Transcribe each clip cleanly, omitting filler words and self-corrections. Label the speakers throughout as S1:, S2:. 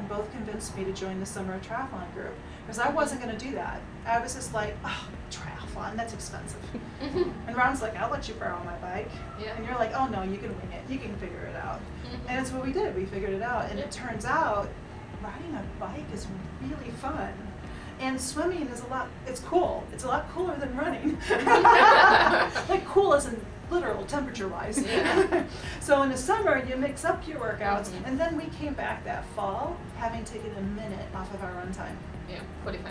S1: triathlon both convinced me to join the summer triathlon group because I wasn't going to do that. I was just like, oh, triathlon, that's expensive. And Ron's like, I'll let you borrow my bike.
S2: Yeah.
S1: And you're like, oh no, you can wing it. You can figure it out. And it's what we did. We figured it out. And it turns out riding a bike is really fun. And swimming is it's cool. It's a lot cooler than running. Like cool as in literal temperature-wise.
S2: Yeah.
S1: So in the summer, you mix up your workouts. And then we came back that fall, having taken a minute off of our run time.
S2: Yeah, 45K.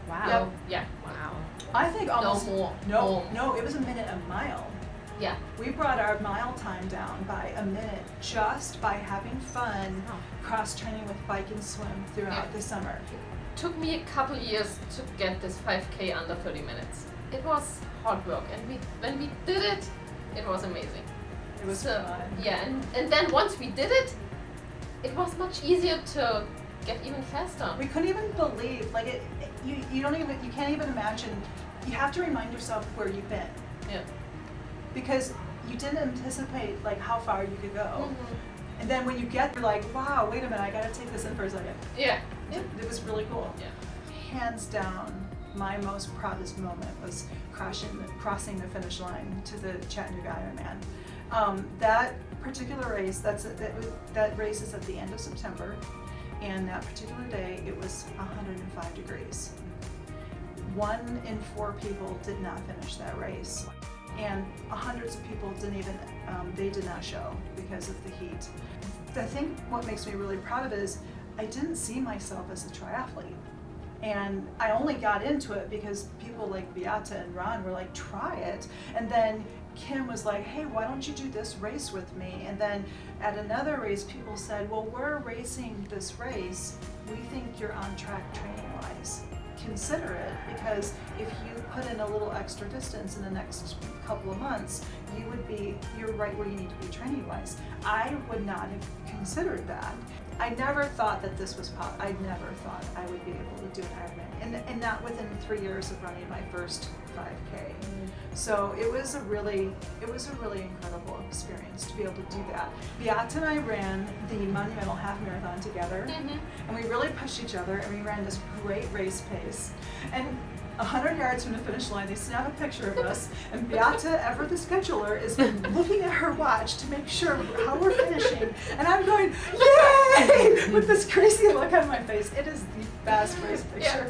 S3: Wow.
S1: Yep.
S2: Yeah. Wow.
S1: I think almost
S2: more.
S1: No, it was a minute a mile.
S2: Yeah.
S1: We brought our mile time down by a minute just by having fun, cross-training with bike and swim throughout the summer.
S2: Took me a couple years to get this 5K under 30 minutes. It was hard work, and when we did it, it was amazing.
S1: It was
S2: so,
S1: fun.
S2: Yeah, and then once we did it, it was much easier to get even faster.
S1: We couldn't even believe, you can't even imagine. You have to remind yourself where you've been.
S2: Yeah.
S1: Because you didn't anticipate like how far you could go. And then when you get, you're like, wow, wait a minute, I gotta take this in for a second.
S2: Yeah.
S1: It was really cool.
S2: Yeah.
S1: Hands down, my most proudest moment was crossing the finish line to the Chattanooga Ironman. That particular race, that race is at the end of September, and that particular day it was 105 degrees. 1 in 4 people did not finish that race, and hundreds of people did not show because of the heat. I think what makes me really proud of it is I didn't see myself as a triathlete. And I only got into it because people like Beate and Ron were like, try it. And then Kim was like, hey, why don't you do this race with me? And then at another race, people said, well, we're racing this race. We think you're on track training-wise. Consider it, because if you put in a little extra distance in the next couple of months, you're right where you need to be training-wise. I would not have considered that. I never thought that this was possible. I never thought I would be able to do an Ironman, and not within 3 years of running my first 5K. So it was a really incredible experience to be able to do that. Beate and I ran the Monumental Half Marathon together, and we really pushed each other, and we ran this great race pace. And 100 yards from the finish line, they snap a picture of us, and Beate, ever the scheduler, is looking at her watch to make sure how we're finishing. And I'm going, yay! With this crazy look on my face. It is the best race picture.